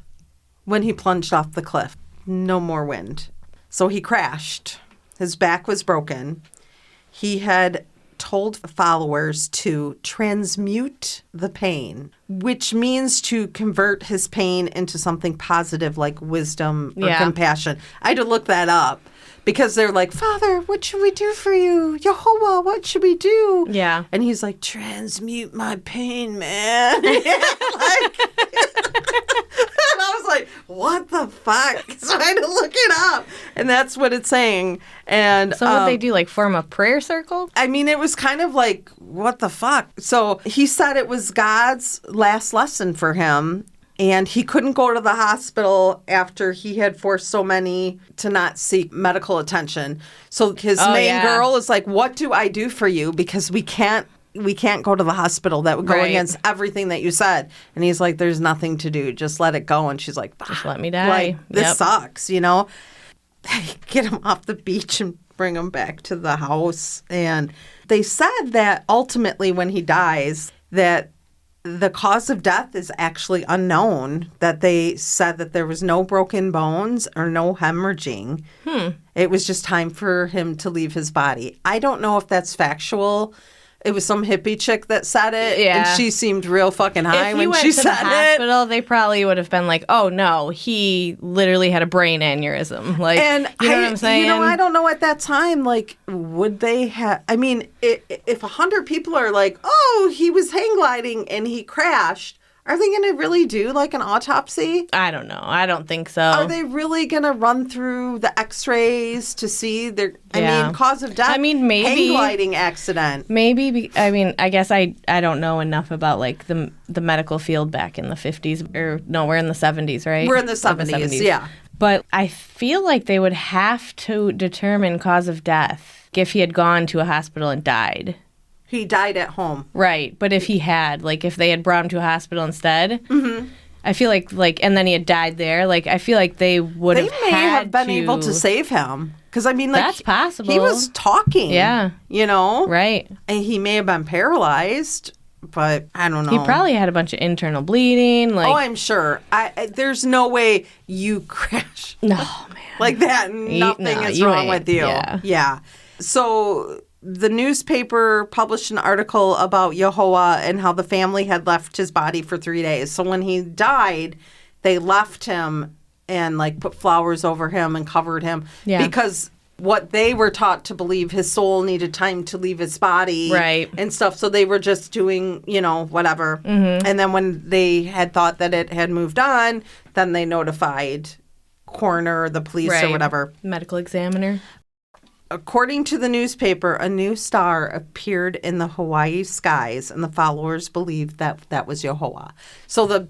B: when he plunged off the cliff. No more wind. So he crashed. His back was broken. He had told followers to transmute the pain, which means to convert his pain into something positive like wisdom or compassion. I had to look that up because they're like, Father, what should we do for you? Yehovah, what should we do?
C: Yeah.
B: And he's like, transmute my pain, man. And I was like, what the fuck? So I had to look it up. And that's what it's saying. And
C: so what they do, like form a prayer circle?
B: I mean, it was kind of like, what the fuck? So he said it was God's last lesson for him. And he couldn't go to the hospital after he had forced so many to not seek medical attention. So his main girl is like, what do I do for you? Because we can't go to the hospital. That would go against everything that you said. And he's like, there's nothing to do. Just let it go. And she's like,
C: just let me die.
B: Like, this sucks, you know? They get him off the beach and bring him back to the house. And they said that ultimately when he dies, that The cause of death is actually unknown, that they said that there was no broken bones or no hemorrhaging. It was just time for him to leave his body. I don't know if that's factual. It was some hippie chick that said it, and she seemed real fucking high when she said it. If you went to the hospital,
C: they probably would have been like, oh, no, he literally had a brain aneurysm. Like,
B: and
C: you know what I'm saying?
B: I don't know at that time, like, would they have... I mean, if 100 people are like, oh, he was hang gliding and he crashed, are they going to really do, like, an autopsy?
C: I don't know. I don't think so.
B: Are they really going to run through the x-rays to see their... I mean, cause of death? I mean, maybe... Hang gliding accident.
C: Maybe... I guess I don't know enough about, like, the medical field back in the 50s. Or, no, we're in the 70s, right?
B: We're in the 70s, yeah.
C: But I feel like they would have to determine cause of death if he had gone to a hospital and died.
B: He died at home.
C: Right. But if he had, like, if they had brought him to a hospital instead, I feel like, and then he had died there, like, I feel like they would have
B: They may have been able to save him. Because, I mean, like,
C: that's possible.
B: He was talking.
C: Yeah.
B: You know?
C: Right.
B: And he may have been paralyzed, but I don't know.
C: He probably had a bunch of internal bleeding. Like,
B: oh, I'm sure. There's no way you crash.
C: No, man.
B: Like that. Nothing is wrong with you. Yeah. So... The newspaper published an article about Yehoah and how the family had left his body for 3 days. So when he died, they left him and, like, put flowers over him and covered him. Yeah. Because what they were taught to believe, his soul needed time to leave his body.
C: Right.
B: And stuff. So they were just doing, you know, whatever. Mm-hmm. And then when they had thought that it had moved on, then they notified coroner, the police, or whatever.
C: Medical examiner.
B: According to the newspaper, a new star appeared in the Hawaii skies, and the followers believed that that was Yehoah. So the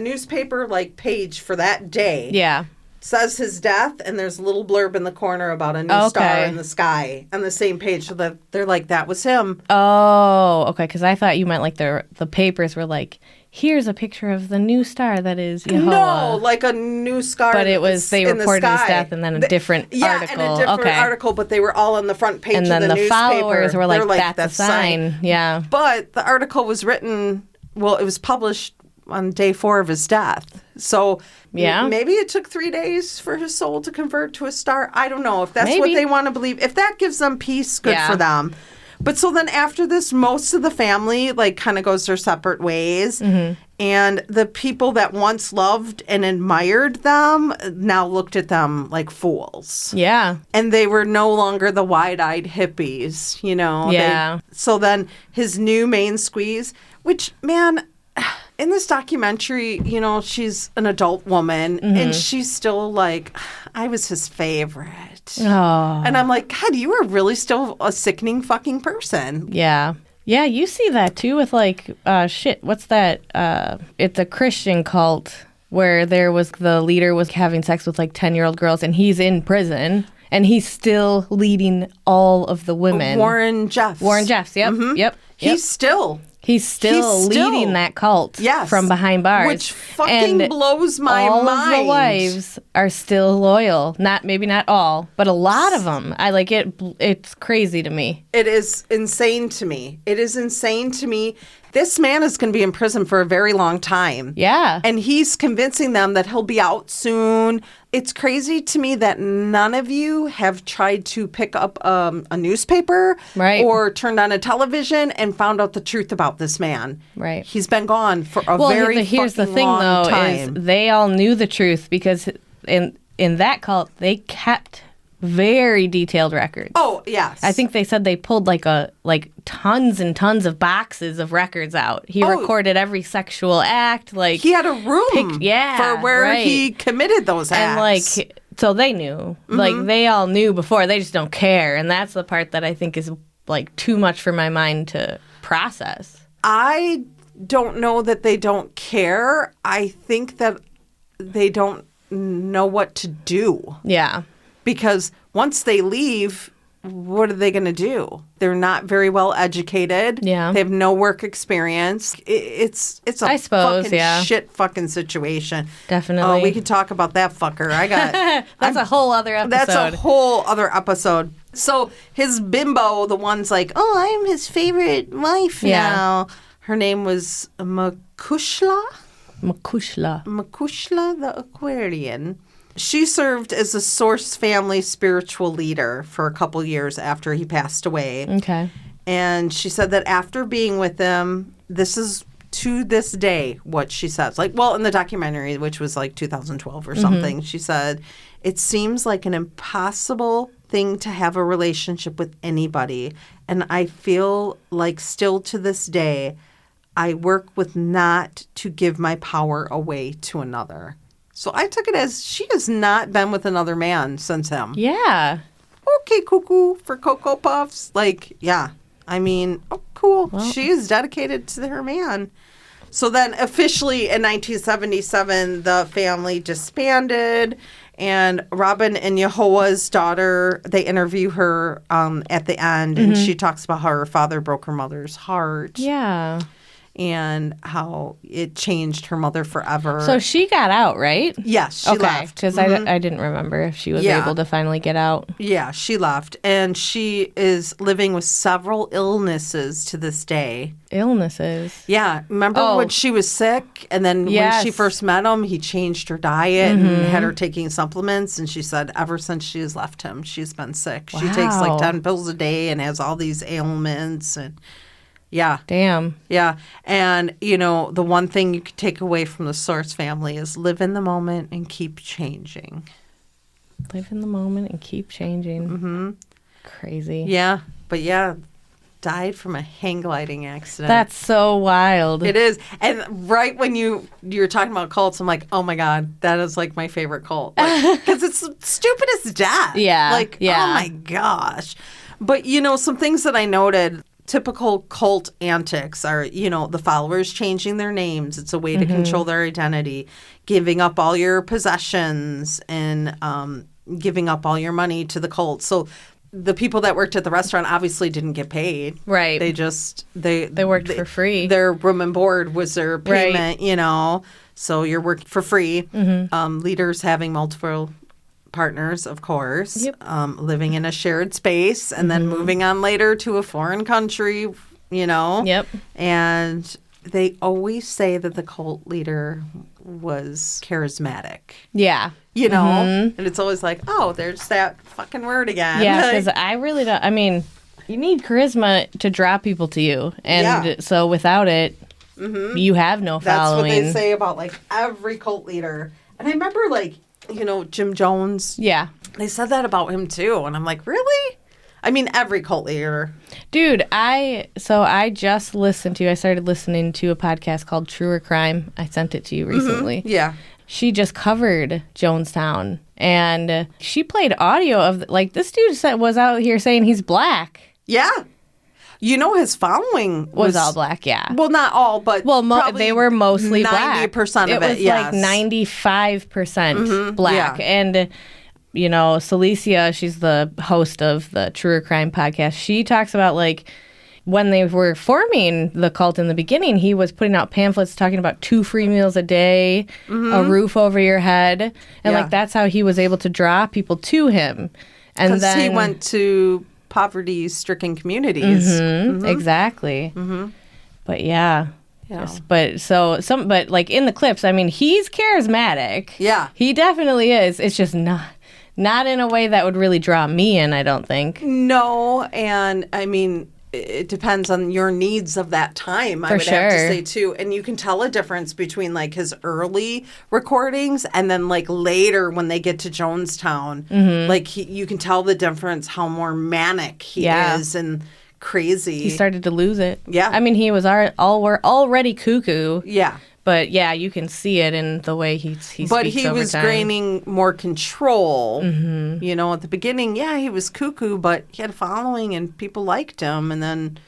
B: newspaper, like, page for that day says his death, and there's a little blurb in the corner about a new star in the sky on the same page. So they're like, that was him.
C: Oh, okay, because I thought you meant, like, the papers were like, here's a picture of the new star that is Yehoah.
B: No, like a new star.
C: But it was, they reported his death and then a different article.
B: Yeah, and a different article, but they were all on the front page of the newspaper.
C: And then the followers were like, that's a sign. Yeah.
B: But the article was written, well, it was published on day 4 of his death. So maybe it took 3 days for his soul to convert to a star. I don't know if that's what they want to believe. If that gives them peace, good for them. But so then after this, most of the family, like, kind of goes their separate ways. Mm-hmm. And the people that once loved and admired them now looked at them like fools.
C: Yeah.
B: And they were no longer the wide-eyed hippies, you know.
C: Yeah.
B: So then his new main squeeze, which, man... In this documentary, you know, she's an adult woman, and she's still like, I was his favorite.
C: Oh.
B: And I'm like, God, you are really still a sickening fucking person.
C: Yeah. Yeah, you see that, too, with, like, what's that? It's a Christian cult where the leader was having sex with, like, 10-year-old girls, and he's in prison, and he's still leading all of the women.
B: Warren Jeffs.
C: Yep. Mm-hmm. Yep.
B: He's still
C: leading that cult from behind bars.
B: Which fucking blows my mind.
C: All of the wives are still loyal. Maybe not all, but a lot of them. I like it. It's crazy to me.
B: It is insane to me. This man is going to be in prison for a very long time.
C: Yeah.
B: And he's convincing them that he'll be out soon. It's crazy to me that none of you have tried to pick up a newspaper or turned on a television and found out the truth about this man.
C: Right.
B: He's been gone for a very
C: here's the
B: fucking
C: thing,
B: long
C: though,
B: time.
C: is they all knew the truth because in that cult, they kept very detailed records.
B: Oh, yes.
C: I think they said they pulled like tons and tons of boxes of records out. He recorded every sexual act. Like
B: he had a room for where he committed those acts.
C: And so they knew. Mm-hmm. Like they all knew before. They just don't care. And that's the part that I think is like too much for my mind to process.
B: I don't know that they don't care. I think that they don't know what to do.
C: Yeah.
B: Because once they leave, what are they going to do? They're not very well educated. Yeah. They have no work experience. It's a shit fucking situation.
C: Definitely.
B: Oh, we could talk about that fucker.
C: That's a whole other episode.
B: That's a whole other episode. So his bimbo, the one's like, oh, I'm his favorite wife now. Her name was Makushla the Aquarian. She served as a Source family spiritual leader for a couple years after he passed away.
C: Okay.
B: And she said that after being with him, this is to this day what she says. Like, well, in the documentary, which was like 2012 or something, she said, it seems like an impossible thing to have a relationship with anybody. And I feel like still to this day, I work with not to give my power away to another. So I took it as she has not been with another man since him.
C: Yeah.
B: Okay, cuckoo for Cocoa Puffs. Like, yeah. I mean, oh, cool. Well, she is dedicated to her man. So then officially in 1977, the family disbanded. And Robin and Yehoah's daughter, they interview her at the end. And she talks about how her father broke her mother's heart.
C: Yeah.
B: And how it changed her mother forever.
C: So she got out, right?
B: Yes, she left.
C: Because I didn't remember if she was able to finally get out.
B: Yeah, she left. And she is living with several illnesses to this day.
C: Illnesses?
B: Yeah. Remember when she was sick? And then when she first met him, he changed her diet and had her taking supplements. And she said ever since she has left him, she's been sick. Wow. She takes like 10 pills a day and has all these ailments and... Yeah.
C: Damn.
B: Yeah. And, you know, the one thing you could take away from the Source family is live in the moment and keep changing.
C: Live in the moment and keep changing. Mm-hmm. Crazy.
B: Yeah. But yeah, died from a hang gliding accident.
C: That's so wild.
B: It is. And right when you're talking about cults, I'm like, oh my God, that is like my favorite cult. Because it's stupid as death.
C: Yeah.
B: Like, oh my gosh. But, you know, some things that I noted... Typical cult antics are, you know, the followers changing their names. It's a way to control their identity. Giving up all your possessions and giving up all your money to the cult. So the people that worked at the restaurant obviously didn't get paid.
C: Right.
B: They just... They
C: worked for free.
B: Their room and board was their payment, you know. So you're working for free. Leaders having multiple... partners, of course, living in a shared space and then moving on later to a foreign country, you know. Yep. And they always say that the cult leader was charismatic.
C: Yeah.
B: You know? And it's always like, oh, there's that fucking word again.
C: Yeah, because I really don't, I mean, you need charisma to draw people to you. And so without it, you have no following.
B: That's what they say about, like, every cult leader. And I remember, like, you know, Jim Jones.
C: Yeah.
B: They said that about him, too. And I'm like, really? I mean, every cult leader.
C: Dude, I just I started listening to a podcast called Truer Crime. I sent it to you recently.
B: Yeah.
C: She just covered Jonestown. And she played audio of, like, this dude was out here saying he's black.
B: Yeah. You know, his following
C: was all black, yeah.
B: Well, not all, but
C: they were mostly 90%
B: black. 90% of it,
C: yes. Like 95% black. Yeah. And, you know, Celicia, she's the host of the Truer Crime podcast. She talks about, like, when they were forming the cult in the beginning, he was putting out pamphlets talking about 2 free meals a day, a roof over your head. And, like, that's how he was able to draw people to him. And
B: because he went to... poverty-stricken communities.
C: Exactly. But yeah. But like in the clips, I mean, he's charismatic.
B: Yeah.
C: He definitely is. It's just not in a way that would really draw me in, I don't think.
B: No, and I mean, it depends on your needs of that time, I would have to say, too. And you can tell a difference between, like, his early recordings and then, like, later when they get to Jonestown. Like, you can tell the difference, how more manic he is and crazy.
C: He started to lose it.
B: Yeah.
C: I mean, he was already cuckoo.
B: Yeah.
C: But, yeah, you can see it in the way he speaks
B: But he
C: over
B: was
C: time.
B: gaining more control. You know, at the beginning, he was cuckoo, but he had a following and people liked him. And then,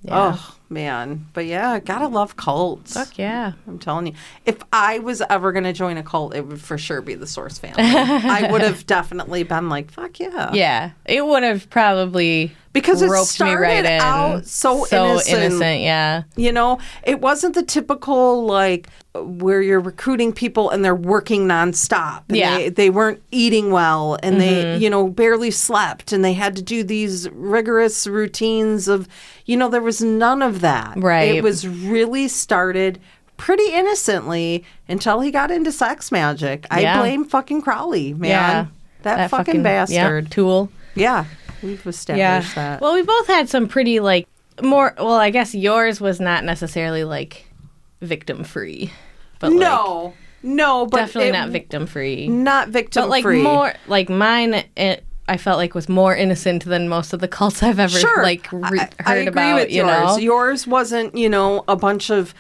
B: oh, man. But, yeah, gotta love cults.
C: Fuck yeah.
B: I'm telling you. If I was ever going to join a cult, it would for sure be the Source family. I would have definitely been like, fuck yeah.
C: Yeah. It would have probably...
B: Because it
C: roped
B: started
C: me right in.
B: out so
C: innocent, yeah.
B: You know, it wasn't the typical, like, where you're recruiting people and they're working nonstop. And they weren't eating well and they, you know, barely slept and they had to do these rigorous routines of, you know, there was none of that.
C: Right.
B: It was really started pretty innocently until he got into sex magic. I blame fucking Crowley, man.
C: Yeah.
B: That fucking bastard.
C: Yeah, tool.
B: Yeah. We've established that.
C: Well, we both had some pretty, like, more, well, I guess yours was not necessarily, like, victim-free. But
B: no, but
C: definitely not victim-free.
B: Not victim-free.
C: But, like, more, like, mine, I felt like was more innocent than most of the cults I've ever, like, heard
B: I agree
C: about,
B: with yours.
C: know?
B: Yours wasn't, a bunch of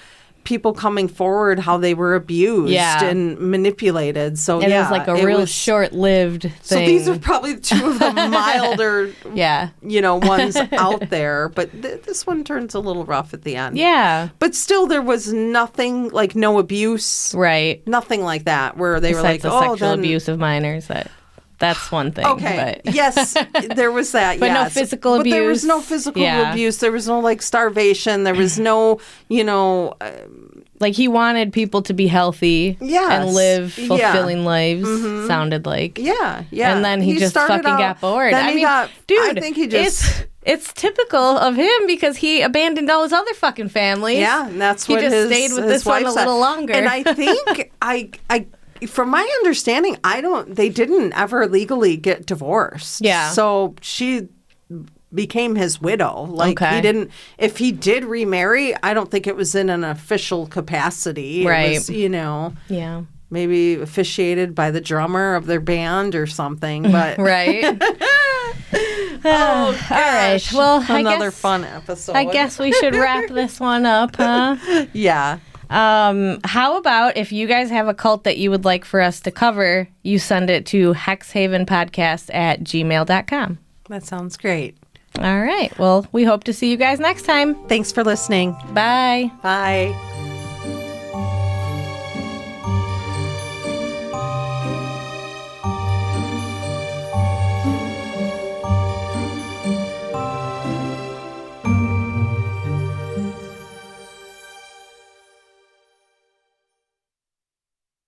B: people coming forward how they were abused and manipulated. So
C: and it was like a real short-lived thing.
B: So these are probably two of the milder, ones out there. But this one turns a little rough at the end.
C: Yeah.
B: But still, there was nothing, like no abuse.
C: Right.
B: Nothing like that where they
C: Besides
B: were like,
C: the sexual abuse of minors. That's one thing.
B: Okay.
C: But.
B: Yes, there was that.
C: But no physical abuse.
B: But there was no physical abuse. There was no like starvation. There was no,
C: like he wanted people to be healthy and live fulfilling lives. Mm-hmm. Sounded like.
B: Yeah.
C: And then he just fucking got bored. Dude, I think he just. It's typical of him because he abandoned all his other fucking families.
B: Yeah, and that's what
C: he just stayed with this one a little longer.
B: And I think from my understanding, they didn't ever legally get divorced.
C: Yeah.
B: So she became his widow. Like if he did remarry, I don't think it was in an official capacity.
C: Right.
B: It was, maybe officiated by the drummer of their band or something. But
C: right.
B: Oh, gosh.
C: All right. Well,
B: another fun episode.
C: I guess we should wrap this one up, huh?
B: Yeah.
C: How about if you guys have a cult that you would like for us to cover, you send it to hexhavenpodcast@gmail.com.
B: That sounds great.
C: All right. Well, we hope to see you guys next time.
B: Thanks for listening.
C: Bye.
B: Bye.